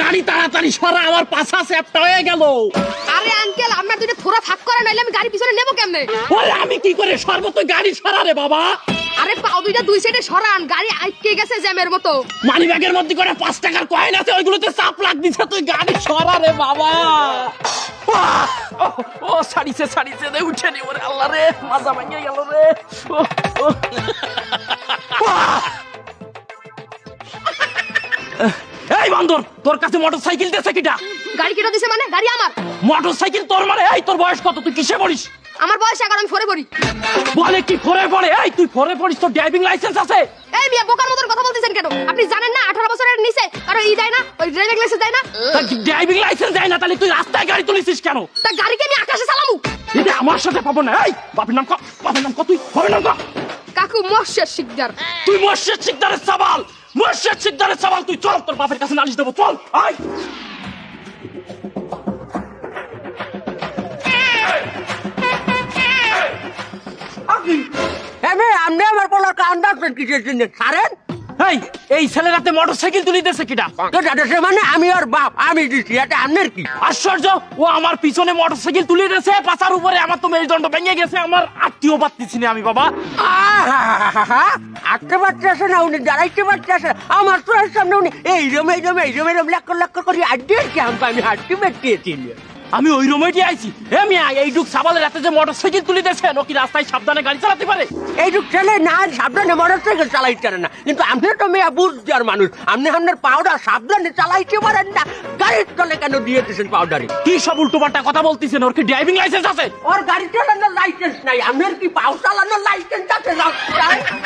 গাড়ি তাড়াতাড়ি সরা, আমার পাছা চ্যাপটা হয়ে গেল। আরে আঙ্কেল, আমার দুটো থোড়া ফাঁক করে নাইলে আমি গাড়ি পিছনে নেবো কেমনে? ওরে আমি কি করে সরবো, তুই গাড়ি সরা রে বাবা। আরে পাও দুইটা দুই সাইডে সরান, গাড়ি আটকে গেছে জ্যামের মতো। মানি ব্যাগের মধ্যে করে 5 টাকার কয়েন আছে, ওইগুলোতে চাপ লাগ দিছে, তুই গাড়ি সরা রে বাবা। ও ছাড়িছে রে, উঠে নি। ওরে আল্লাহ রে, মাজা ভাঙে গেল রে। এই বান্দর, তোর কাছে মোটরসাইকেল দিয়েছে কিটা? গাড়ি কেটে দিছে মানে? গাড়ি আমার। মোটরসাইকেল তোর মানে? এই তোর বয়স কত, তুই কিসে পড়িস? আমার বয়স 11, আমি ফোরে পড়ি। বলে কি ফোরে পড়ে? এই তুই ফোরে পড়িস, তোর ড্রাইভিং লাইসেন্স আছে? এই মিয়া বোকার মতন কথা বলতেছেন কেন? আপনি জানেন না 18 বছরের নিচে কারো ই দেয় না, ওই ড্রাইভিং লাইসেন্স দেয় না? ড্রাইভিং লাইসেন্স দেয় না, তাহলে তুই রাস্তায় গাড়ি তুলিছিস কেন? তা গাড়িকে আমি আকাশে চালামু? এটা আমার সাথে পাবো না। এই বাপের নাম কর, বাপের নাম কর, তুই বাপের নাম কর। কাকু মহসের শিকদার। তুই মসজিদ শিকদারের সওয়াল, মসজিদ শিকদারের সওয়াল। তুই চল, তোর বাপের কাছে নালিশ দেবো, চল। আয় আপনি আমার পোলার কান্দাচ্ছেন কিসের জন্য ছাড়েন? এই ছেলেরাতে মোটরসাইকেল তুলি দিয়েছে কিটা? তো দাদা মানে আমি আর বাপ, আমি দিচ্ছি, এটা আপনার কি? আশ্চর্য, ও আমার পিছনে মোটরসাইকেল তুলে দিয়েছে পাছার উপরে, আমার তো মেরুদণ্ড ভেঙে গেছে, আমার আত্মীয় পাচ্ছি না আমি বাবা। আটতে পারতে আসে না উনি, দাঁড়াইতে পারতে আসে আমার তো সামনে উনি এইরম লাক্কর করে আড্ডে আমি হাঁটতে পারতেছি। আমি ওই রুমেটি আইছি। হে মিয়া, এইটুক সাবালের রাতে যে মোটরসাইকেল তুলে দিয়েছে, ও কি রাস্তায় সাবধানে গাড়ি চালাতে পারে? এইটুক ছেলে না সাবধানে মোটরসাইকেল চালাইতে পারে না, কিন্তু আপনি তো মেয়া বুঝদার মানুষ, আপনি আপনার পাউডার সাবধানে চালাইতে পারেন না, গাড়ির তলে কেন দিয়ে দিয়েছেন পাউডারে? কি সব উল্টোপাল্টা কথা বলতেছেন? ওর কি ড্রাইভিং লাইসেন্স আছে? ওর গাড়ি চালানোর লাইসেন্স নাই, আপনার কি পাউ চালানোর লাইসেন্স আছে?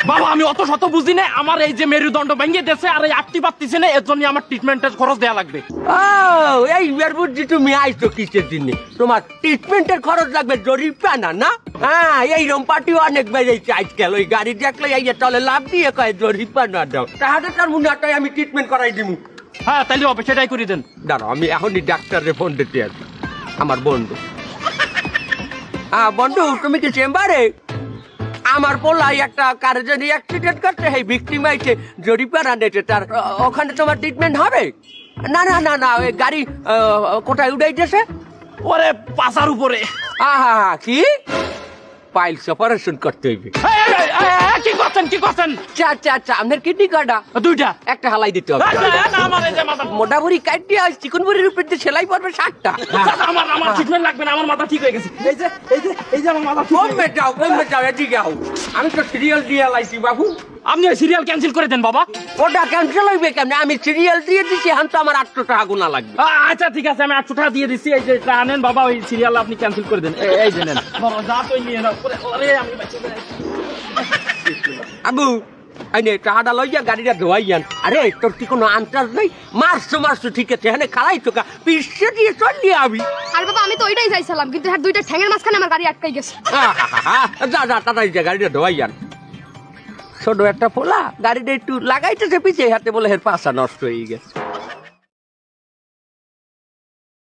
বাবা আমি অত শত বুঝি না, আমার এই যে মেরুদণ্ড ভেঙে দিয়েছে আর এই আপনি পাচ্ছি না, এর জন্য আমার ট্রিটমেন্টের খরচ দেওয়া লাগবে। ও এইবার বুঝছি তুমি আইছো কিসের জন্য, তোমার ট্রিটমেন্টের খরচ লাগবে, জরিপানা না? হ্যাঁ, এইরকম পার্টি অনেক বেড়েছে আজকাল, ওই গাড়ি দেখলে এই তলে লাভ দিয়ে কয় জরিপানা দাও, তাহলে তার মুনাটাই আমি ট্রিটমেন্ট করাই দিব। হ্যাঁ তাইলে হবে, সেটাই করে দেন। দাঁড়াও, আমি এখনই ডাক্তারের ফোন দিতে আসবো, আমার বন্ধু। হ্যাঁ বন্ধু, তুমি কি চেম্বারে? আমার পোলাই একটা কারে যদি অ্যাক্সিডেন্ট করছে, এই ভিকটিম আইছে, জরিপানা নেছে, তার ওখানে তোমার ট্রিটমেন্ট হবে? না না না না, ওই গাড়ি কোথায় উঠাইতেছে? ওরে পাছার উপরে। আহা, কি পাইলস অপারেশন করতে হইবে? কি করছেন কি করছেন? আচ্ছা, আপনার কিডনি কাটা? দুইটা। একটা হালাই দিতে হবে। মোটামুটি কাটতে আজ চিকন বুড়ির উপর দিয়ে সেলাই পড়বে 60টা। আমার ট্রিটমেন্ট লাগবে না, আমার মাথা ঠিক হয়ে গেছে। এই যে আমার মাথা ঠিক হয়ে গেছে। কমবে যাও, এদিকে আও। আমি তো সিরিয়াল দিয়ে লাইছি বাবু। আপনি সিরিয়াল ক্যান্সেল করে দেন বাবা। ওটা ক্যান্সেল হইবে কেমনে? আমি সিরিয়াল দিয়ে দিচ্ছি, এখন তো আমার 800 টাকা গুণা লাগবে। আচ্ছা ঠিক আছে, আমি 800 টাকা দিয়ে দিচ্ছি। এই যে আনেন বাবা, ওই সিরিয়াল আপনি ক্যান্সেল করে দেন। এই যে নেন। যা তো নিয়ে নাও। ওরে আমি বাঁচি না। আবু আইনে টাকাটা লইয়া গাড়িটা ধোয়াইয়ান। আরে তোর কি কোনো আন্দাজ নেই? মারছো ঠিক আছে, এখানে খালাই চোখা পিছিয়ে দিয়ে চললি আমি। আর বাবা আমি তো ওইটাই চাইছিলাম, কিন্তু হ্যাঁ দুইটা ঠ্যাঙের মাঝখানে আমার গাড়ি আটকাই গেছে। যা তাড়াতাড়ি যা, গাড়িটা ধোয়াইয়ান। ছোট একটা পোলা গাড়িটা একটু লাগাইতেছে পিছিয়ে হাতে, বলে হের পাশা নষ্ট হয়ে গেছে।